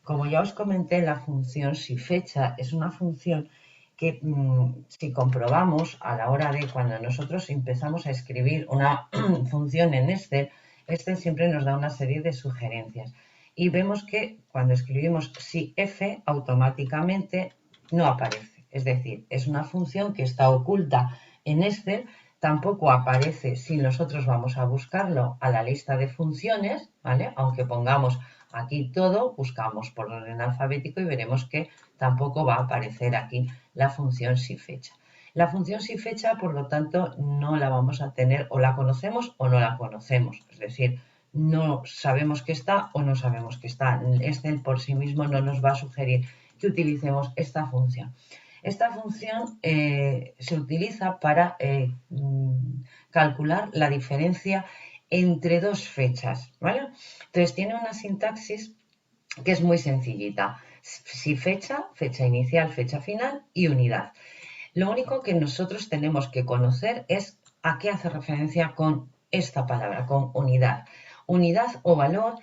como ya os comenté, la función SiFecha es una función que si comprobamos a la hora de cuando nosotros empezamos a escribir una función en Excel, Excel siempre nos da una serie de sugerencias. Y vemos que cuando escribimos SIF automáticamente no aparece. Es decir, es una función que está oculta en Excel, tampoco aparece si nosotros vamos a buscarlo a la lista de funciones, ¿vale? Aunque pongamos aquí todo, buscamos por orden alfabético y veremos que tampoco va a aparecer aquí la función SiFecha. La función SiFecha, por lo tanto, no la vamos a tener, o la conocemos o no la conocemos. Es decir, no sabemos que está o no sabemos que está. Excel por sí mismo no nos va a sugerir que utilicemos esta función. Esta función se utiliza para calcular la diferencia entre dos fechas, ¿vale? Entonces tiene una sintaxis que es muy sencillita. SiFecha, fecha inicial, fecha final y unidad. Lo único que nosotros tenemos que conocer es a qué hace referencia con esta palabra, con unidad. Unidad o valor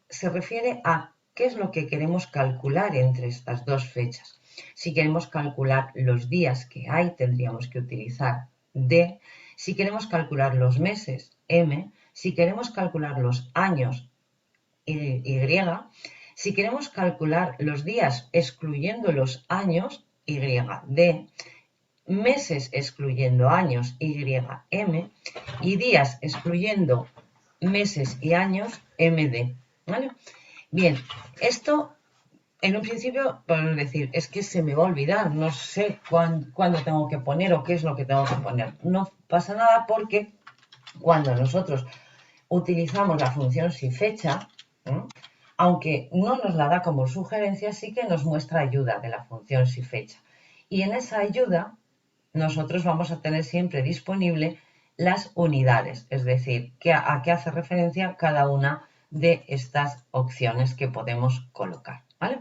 se refiere a qué es lo que queremos calcular entre estas dos fechas. Si queremos calcular los días que hay, tendríamos que utilizar D. Si queremos calcular los meses, M. Si queremos calcular los años, Y. Si queremos calcular los días excluyendo los años, YD. Meses excluyendo años, YM. Y días excluyendo meses y años, MD. ¿Vale? Bien, esto en un principio podemos decir, es que se me va a olvidar, no sé cuándo tengo que poner o qué es lo que tengo que poner. No pasa nada porque cuando nosotros utilizamos la función SiFecha, aunque no nos la da como sugerencia, sí que nos muestra ayuda de la función SiFecha. Y en esa ayuda nosotros vamos a tener siempre disponible las unidades, es decir, a qué hace referencia cada una de estas opciones que podemos colocar, ¿vale?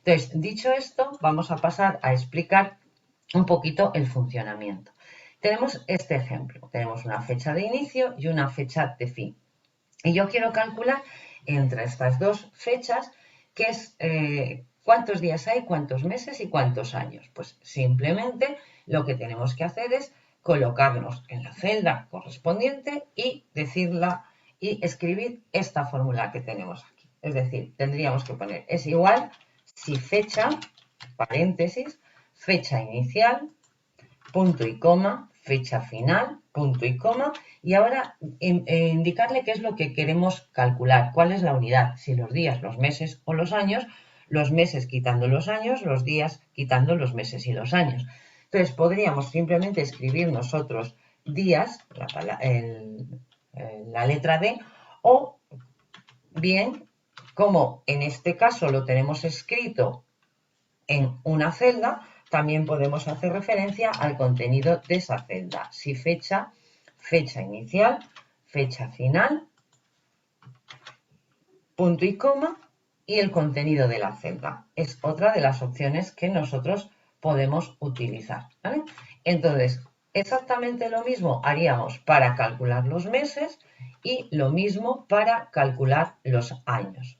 Entonces, dicho esto, vamos a pasar a explicar un poquito el funcionamiento. Tenemos este ejemplo, tenemos una fecha de inicio y una fecha de fin. Y yo quiero calcular entre estas dos fechas qué es cuántos días hay, cuántos meses y cuántos años. Pues simplemente lo que tenemos que hacer es colocarnos en la celda correspondiente y decirla y escribir esta fórmula que tenemos aquí. Es decir, tendríamos que poner es igual si fecha, paréntesis, fecha inicial, punto y coma, fecha final, punto y coma, y ahora indicarle qué es lo que queremos calcular, cuál es la unidad, si los días, los meses o los años, los meses quitando los años, los días quitando los meses y los años. Entonces podríamos simplemente escribir nosotros días, la letra D, o bien, como en este caso lo tenemos escrito en una celda, también podemos hacer referencia al contenido de esa celda. Si fecha, fecha inicial, fecha final, punto y coma, y el contenido de la celda. Es otra de las opciones que nosotros podemos utilizar, ¿vale? Entonces, exactamente lo mismo haríamos para calcular los meses y lo mismo para calcular los años.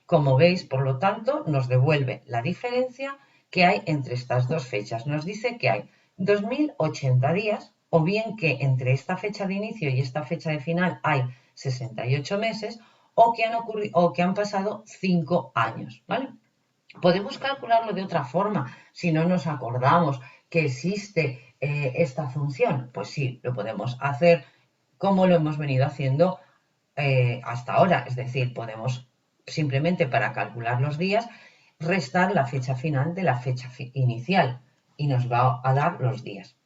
Como veis, por lo tanto, nos devuelve la diferencia que hay entre estas dos fechas. Nos dice que hay 2080 días, o bien que entre esta fecha de inicio y esta fecha de final hay 68 meses, o que han pasado 5 años, ¿vale? Podemos calcularlo de otra forma si no nos acordamos que existe esta función. Pues sí, lo podemos hacer como lo hemos venido haciendo hasta ahora. Es decir, podemos simplemente para calcular los días restar la fecha final de la fecha inicial y nos va a dar los días.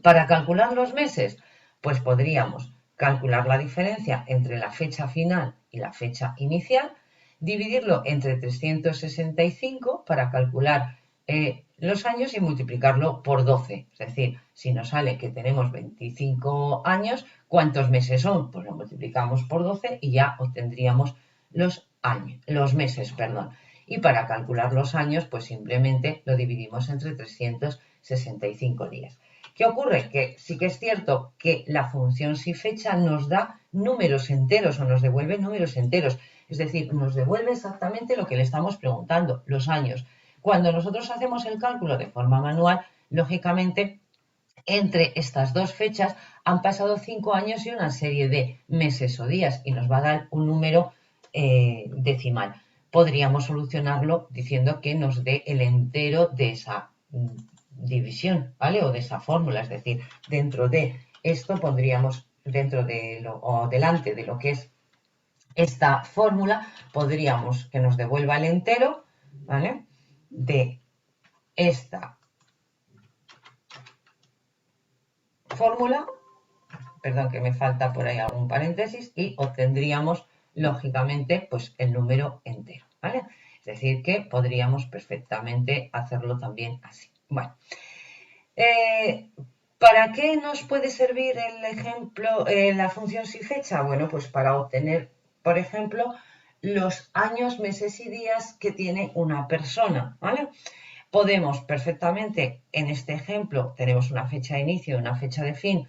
Para calcular los meses, pues podríamos calcular la diferencia entre la fecha final y la fecha inicial, dividirlo entre 365 para calcular los años y multiplicarlo por 12. Es decir, si nos sale que tenemos 25 años, ¿cuántos meses son? Pues lo multiplicamos por 12 y ya obtendríamos los meses. Y para calcular los años, pues simplemente lo dividimos entre 365 días. ¿Qué ocurre? Que sí que es cierto que la función SiFecha nos da números enteros o nos devuelve números enteros. Es decir, nos devuelve exactamente lo que le estamos preguntando, los años. Cuando nosotros hacemos el cálculo de forma manual, lógicamente, entre estas dos fechas han pasado 5 años y una serie de meses o días y nos va a dar un número decimal. Podríamos solucionarlo diciendo que nos dé el entero de esa división, ¿vale? O de esa fórmula, es decir, dentro de esto pondríamos dentro de lo o delante de lo que es esta fórmula, podríamos que nos devuelva el entero, ¿vale? De esta fórmula, perdón que me falta por ahí algún paréntesis, y obtendríamos lógicamente pues el número entero, ¿vale? Es decir que podríamos perfectamente hacerlo también así. Bueno, ¿para qué nos puede servir el ejemplo, la función si fecha? Bueno, pues para obtener, por ejemplo, los años, meses y días que tiene una persona, ¿vale? Podemos perfectamente, en este ejemplo, tenemos una fecha de inicio y una fecha de fin,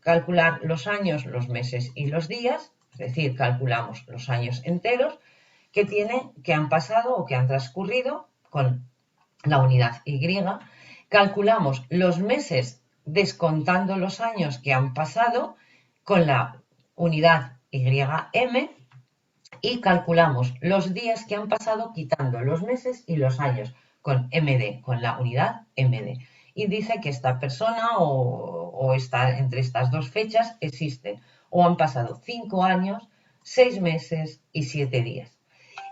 calcular los años, los meses y los días, es decir, calculamos los años enteros que han pasado o que han transcurrido con la unidad Y, calculamos los meses descontando los años que han pasado con la unidad YM y calculamos los días que han pasado quitando los meses y los años con MD, con la unidad MD. Y dice que esta persona o está entre estas dos fechas existen o han pasado 5 años, 6 meses y 7 días.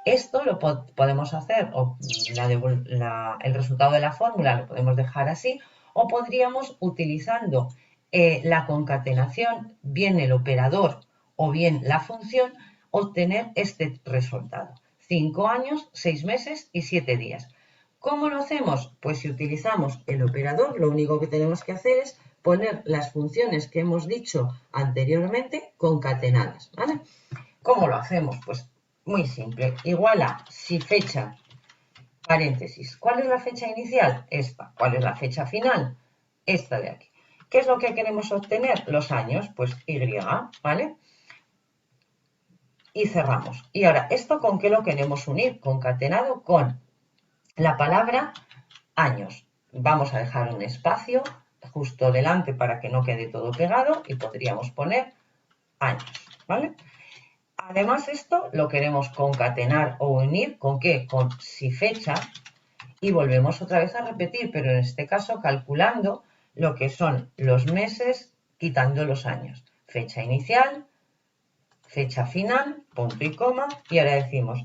Esto lo podemos hacer, o el resultado de la fórmula lo podemos dejar así, o podríamos, utilizando la concatenación, bien el operador o bien la función, obtener este resultado. 5 años, 6 meses y 7 días. ¿Cómo lo hacemos? Pues si utilizamos el operador, lo único que tenemos que hacer es poner las funciones que hemos dicho anteriormente concatenadas, ¿vale? ¿Cómo lo hacemos? Pues muy simple. Igual a si fecha, paréntesis. ¿Cuál es la fecha inicial? Esta. ¿Cuál es la fecha final? Esta de aquí. ¿Qué es lo que queremos obtener? Los años. Pues Y, ¿vale? Y cerramos. Y ahora, ¿esto con qué lo queremos unir? Concatenado con la palabra años. Vamos a dejar un espacio justo delante para que no quede todo pegado y podríamos poner años, ¿vale? Además, esto lo queremos concatenar o unir ¿con qué? Con si fecha y volvemos otra vez a repetir, pero en este caso calculando lo que son los meses quitando los años. Fecha inicial, fecha final, punto y coma, y ahora decimos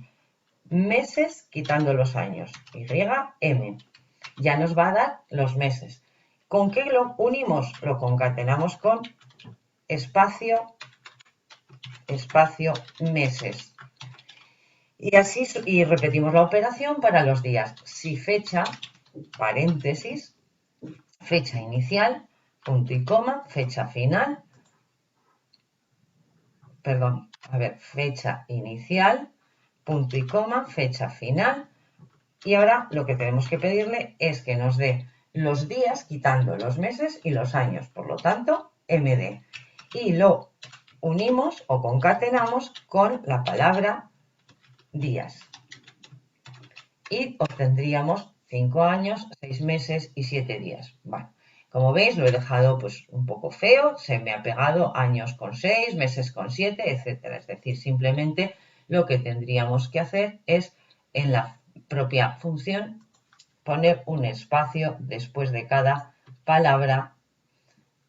meses quitando los años, YM. Ya nos va a dar los meses. ¿Con qué lo unimos? Lo concatenamos con espacio meses. Y así y repetimos la operación para los días. Si fecha, paréntesis, fecha inicial, punto y coma, fecha final, perdón, a ver, fecha inicial, punto y coma, fecha final. Y ahora lo que tenemos que pedirle es que nos dé los días quitando los meses y los años, por lo tanto, MD. Y lo unimos o concatenamos con la palabra días. Y obtendríamos 5 años, 6 meses y 7 días. Bueno, como veis lo he dejado pues un poco feo, se me ha pegado años con 6, meses con 7, etcétera. Es decir, simplemente lo que tendríamos que hacer es en la propia función poner un espacio después de cada palabra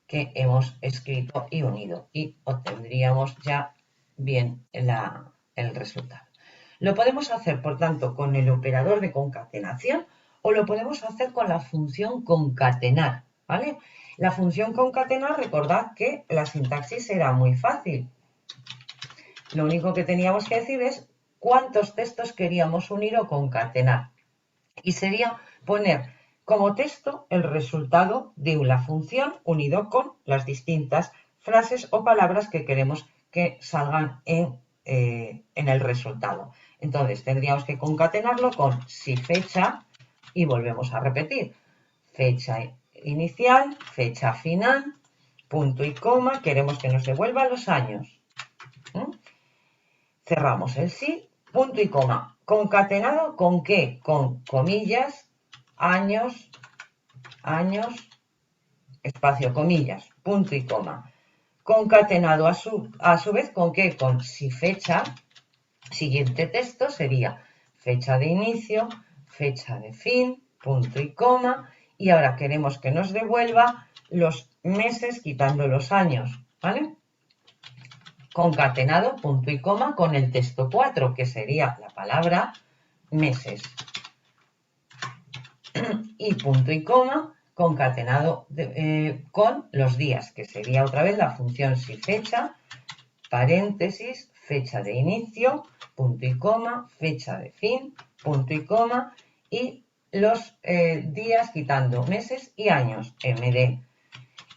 que hemos escrito y unido y obtendríamos ya bien el resultado. Lo podemos hacer, por tanto, con el operador de concatenación o lo podemos hacer con la función concatenar, ¿vale? La función concatenar, recordad que la sintaxis era muy fácil. Lo único que teníamos que decir es cuántos textos queríamos unir o concatenar. Y sería poner como texto el resultado de la función unido con las distintas frases o palabras que queremos que salgan en el resultado. Entonces tendríamos que concatenarlo con si fecha y volvemos a repetir. Fecha inicial, fecha final, punto y coma, queremos que nos devuelva los años. cerramos el sí, punto y coma. ¿Concatenado con qué? Con comillas, años, espacio, comillas, punto y coma. Concatenado a su vez con qué? Con si fecha, siguiente texto sería fecha de inicio, fecha de fin, punto y coma. Y ahora queremos que nos devuelva los meses quitando los años, ¿vale? Concatenado, punto y coma, con el texto 4, que sería la palabra meses. Y punto y coma concatenado con los días, que sería otra vez la función si fecha, paréntesis, fecha de inicio, punto y coma, fecha de fin, punto y coma, y los días quitando meses y años, MD.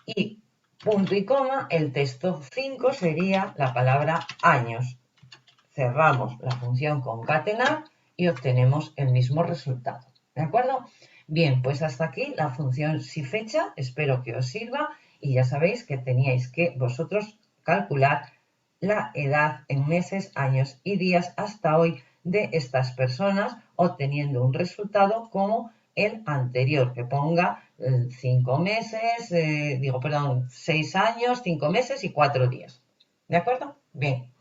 Y punto y coma, el texto 5 sería la palabra años. Cerramos la función concatenar y obtenemos el mismo resultado. ¿De acuerdo? Bien, pues hasta aquí la función si fecha. Espero que os sirva y ya sabéis que teníais que vosotros calcular la edad en meses, años y días hasta hoy de estas personas, obteniendo un resultado como el anterior, que ponga 5 meses, 6 años, 5 meses y 4 días. ¿De acuerdo? Bien.